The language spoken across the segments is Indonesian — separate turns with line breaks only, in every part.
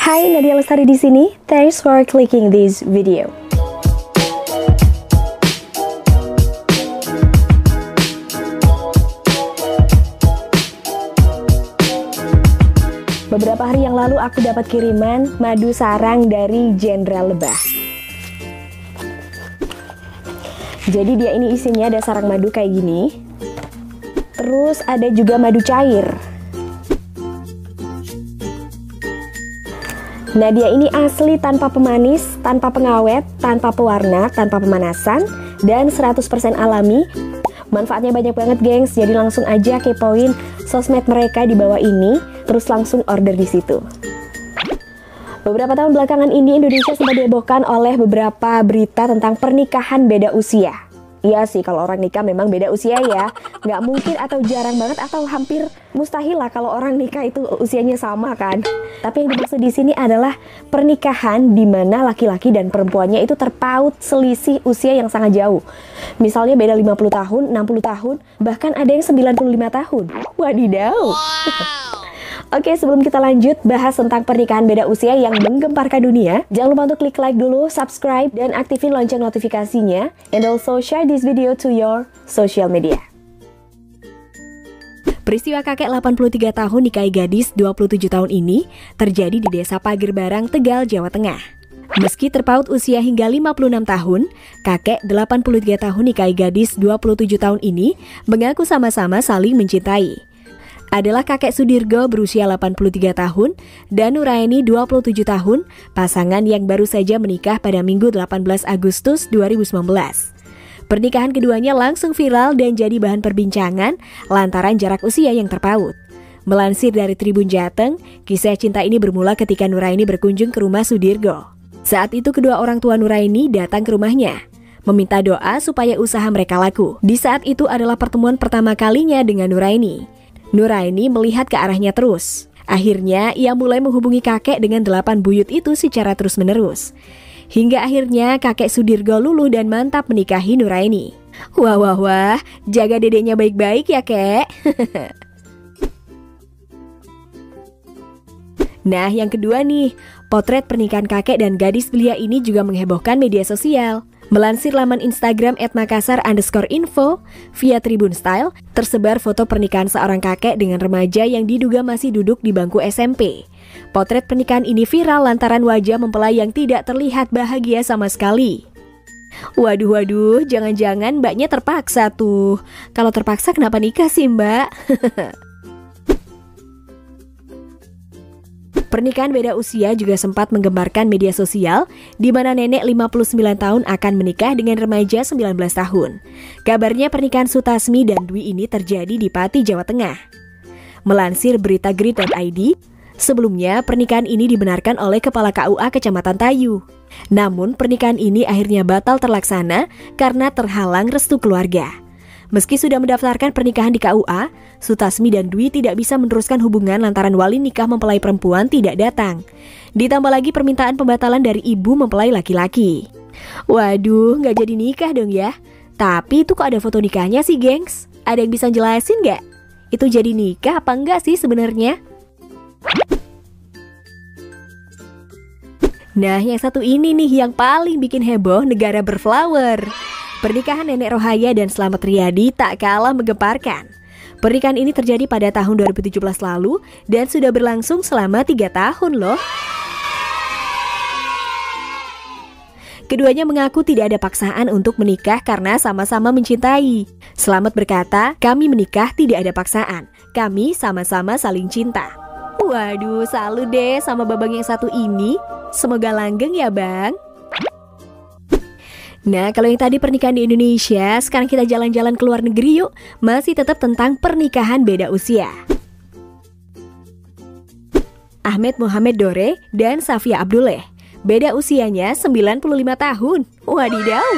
Hai, Nadia Lestari di sini. Thanks for clicking this video. Beberapa hari yang lalu aku dapat kiriman madu sarang dari Jenderal Lebah. Jadi dia ini isinya ada sarang madu kayak gini. Terus ada juga madu cair. Nah, dia ini asli tanpa pemanis, tanpa pengawet, tanpa pewarna, tanpa pemanasan, dan 100% alami. Manfaatnya banyak banget, gengs. Jadi langsung aja kepoin sosmed mereka di bawah ini, terus langsung order di situ. Beberapa tahun belakangan ini Indonesia sempat dihebohkan oleh beberapa berita tentang pernikahan beda usia. Iya sih, kalau orang nikah memang beda usia ya. Nggak mungkin atau jarang banget atau hampir mustahil lah kalau orang nikah itu usianya sama kan. Tapi yang dimaksud di sini adalah pernikahan di mana laki-laki dan perempuannya itu terpaut selisih usia yang sangat jauh. Misalnya beda 50 tahun, 60 tahun, bahkan ada yang 95 tahun. Wadidaw. Oke, sebelum kita lanjut bahas tentang pernikahan beda usia yang menggemparkan dunia, jangan lupa untuk klik like dulu, subscribe, dan aktifin lonceng notifikasinya. And also share this video to your social media. Peristiwa kakek 83 tahun nikahi gadis 27 tahun ini terjadi di Desa Pagerbarang, Tegal, Jawa Tengah. Meski terpaut usia hingga 56 tahun, kakek 83 tahun nikahi gadis 27 tahun ini mengaku sama-sama saling mencintai. Adalah kakek Sudirgo berusia 83 tahun dan Nuraini 27 tahun, pasangan yang baru saja menikah pada Minggu 18 Agustus 2019. Pernikahan keduanya langsung viral dan jadi bahan perbincangan lantaran jarak usia yang terpaut. Melansir dari Tribun Jateng, kisah cinta ini bermula ketika Nuraini berkunjung ke rumah Sudirgo. Saat itu kedua orang tua Nuraini datang ke rumahnya, meminta doa supaya usaha mereka laku. Di saat itu adalah pertemuan pertama kalinya dengan Nuraini. Nuraini melihat ke arahnya terus. Akhirnya ia mulai menghubungi kakek dengan 8 buyut itu secara terus-menerus. Hingga akhirnya kakek Sudirgo luluh dan mantap menikahi Nuraini. Wah, jaga dedeknya baik-baik ya, kek. Nah, yang kedua nih, potret pernikahan kakek dan gadis belia ini juga menghebohkan media sosial. Melansir laman Instagram @makassar_info via Tribun Style, tersebar foto pernikahan seorang kakek dengan remaja yang diduga masih duduk di bangku SMP. Potret pernikahan ini viral lantaran wajah mempelai yang tidak terlihat bahagia sama sekali. Waduh, jangan-jangan mbaknya terpaksa tuh. Kalau terpaksa kenapa nikah sih, mbak? Pernikahan beda usia juga sempat menggemparkan media sosial, di mana nenek 59 tahun akan menikah dengan remaja 19 tahun. Kabarnya pernikahan Sutasmi dan Dwi ini terjadi di Pati, Jawa Tengah. Melansir berita grid.id, sebelumnya pernikahan ini dibenarkan oleh Kepala KUA Kecamatan Tayu. Namun pernikahan ini akhirnya batal terlaksana karena terhalang restu keluarga. Meski sudah mendaftarkan pernikahan di KUA, Sutasmi dan Dwi tidak bisa meneruskan hubungan lantaran wali nikah mempelai perempuan tidak datang. Ditambah lagi permintaan pembatalan dari ibu mempelai laki-laki. Waduh, nggak jadi nikah dong ya. Tapi itu kok ada foto nikahnya sih, gengs? Ada yang bisa jelasin nggak? Itu jadi nikah apa enggak sih sebenarnya? Nah, yang satu ini nih yang paling bikin heboh, negara berflower. Pernikahan Nenek Rohaya dan Slamet Riyadi tak kalah menggemparkan. Pernikahan ini terjadi pada tahun 2017 lalu dan sudah berlangsung selama 3 tahun loh. Keduanya mengaku tidak ada paksaan untuk menikah karena sama-sama mencintai. Slamet berkata, "Kami menikah tidak ada paksaan. Kami sama-sama saling cinta." Waduh, salut deh sama babang yang satu ini. Semoga langgeng ya, Bang. Nah, kalau yang tadi pernikahan di Indonesia, sekarang kita jalan-jalan ke luar negeri yuk. Masih tetap tentang pernikahan beda usia. Ahmed Mohamed Dore dan Safia Abdullah. Beda usianya 95 tahun. Wadidaw.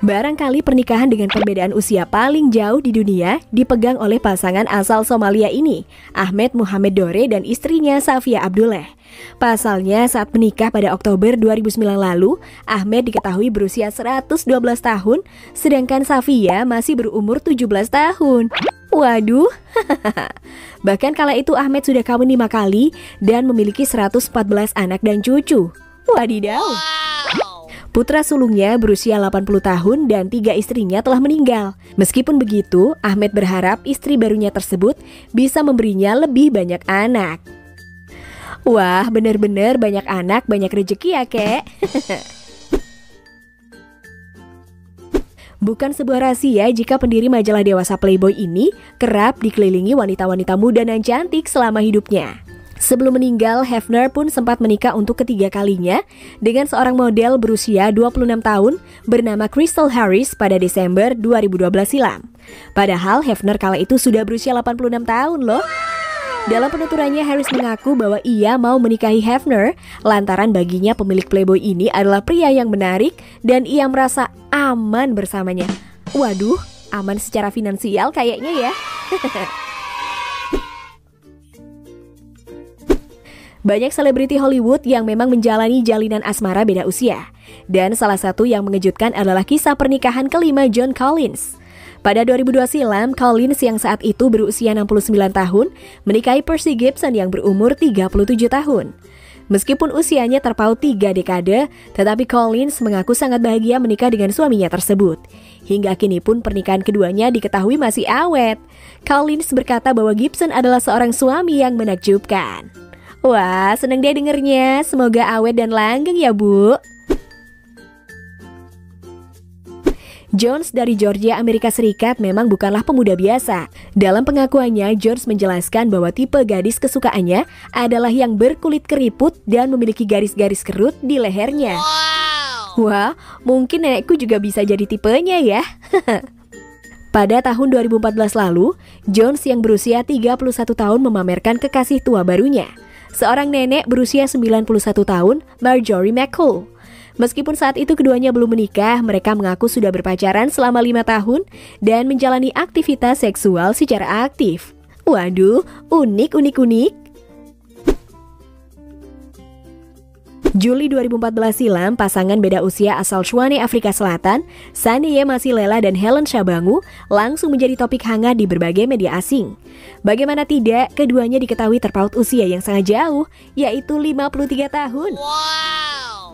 Barangkali pernikahan dengan perbedaan usia paling jauh di dunia dipegang oleh pasangan asal Somalia ini, Ahmed Mohamed Dore dan istrinya Safia Abdullah. Pasalnya saat menikah pada Oktober 2009 lalu, Ahmed diketahui berusia 112 tahun, sedangkan Safia masih berumur 17 tahun. Waduh, bahkan kala itu Ahmed sudah kawin 5 kali dan memiliki 114 anak dan cucu. Wadidaw. Putra sulungnya berusia 80 tahun dan 3 istrinya telah meninggal. Meskipun begitu, Ahmed berharap istri barunya tersebut bisa memberinya lebih banyak anak. Wah, bener-bener banyak anak, banyak rezeki ya, Kek. Bukan sebuah rahasia jika pendiri majalah dewasa Playboy ini kerap dikelilingi wanita-wanita muda dan cantik selama hidupnya. Sebelum meninggal, Hefner pun sempat menikah untuk ketiga kalinya dengan seorang model berusia 26 tahun bernama Crystal Harris pada Desember 2012 silam. Padahal Hefner kala itu sudah berusia 86 tahun loh. Dalam penuturannya, Harris mengaku bahwa ia mau menikahi Hefner lantaran baginya pemilik Playboy ini adalah pria yang menarik dan ia merasa aman bersamanya. Waduh, aman secara finansial kayaknya ya. Banyak selebriti Hollywood yang memang menjalani jalinan asmara beda usia. Dan salah satu yang mengejutkan adalah kisah pernikahan kelima John Collins. Pada 2002 silam, Collins yang saat itu berusia 69 tahun menikahi Percy Gibson yang berumur 37 tahun. Meskipun usianya terpaut 3 dekade, tetapi Collins mengaku sangat bahagia menikah dengan suaminya tersebut. Hingga kini pun pernikahan keduanya diketahui masih awet. Collins berkata bahwa Gibson adalah seorang suami yang menakjubkan. Wah, seneng deh dengernya. Semoga awet dan langgeng ya, Bu. Jones dari Georgia, Amerika Serikat memang bukanlah pemuda biasa. Dalam pengakuannya, Jones menjelaskan bahwa tipe gadis kesukaannya adalah yang berkulit keriput dan memiliki garis-garis kerut di lehernya. Wah, mungkin nenekku juga bisa jadi tipenya ya. Pada tahun 2014 lalu, Jones yang berusia 31 tahun memamerkan kekasih tua barunya, seorang nenek berusia 91 tahun, Marjorie McCall. Meskipun saat itu keduanya belum menikah, mereka mengaku sudah berpacaran selama 5 tahun dan menjalani aktivitas seksual secara aktif. Waduh, unik. Juli 2014 silam, pasangan beda usia asal Swane, Afrika Selatan, Saneye Masilela dan Helen Shabangu langsung menjadi topik hangat di berbagai media asing. Bagaimana tidak, keduanya diketahui terpaut usia yang sangat jauh, yaitu 53 tahun.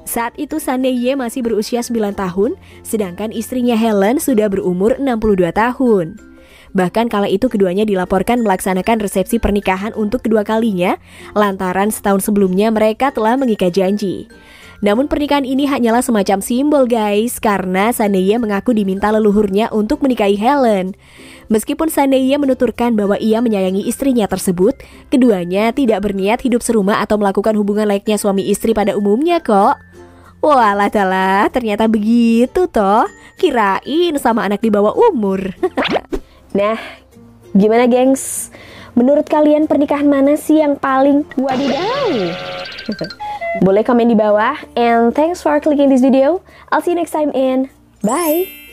Saat itu Saneye masih berusia 9 tahun, sedangkan istrinya Helen sudah berumur 62 tahun. Bahkan kala itu keduanya dilaporkan melaksanakan resepsi pernikahan untuk kedua kalinya, lantaran setahun sebelumnya mereka telah mengikat janji. Namun pernikahan ini hanyalah semacam simbol guys, karena Saneye mengaku diminta leluhurnya untuk menikahi Helen. Meskipun Saneye menuturkan bahwa ia menyayangi istrinya tersebut, keduanya tidak berniat hidup serumah atau melakukan hubungan layaknya suami istri pada umumnya kok. Walah ternyata begitu toh. Kirain sama anak di bawah umur. Nah, gimana gengs? Menurut kalian pernikahan mana sih yang paling wadidaw? Boleh komen di bawah. And thanks for clicking this video. I'll see you next time and bye!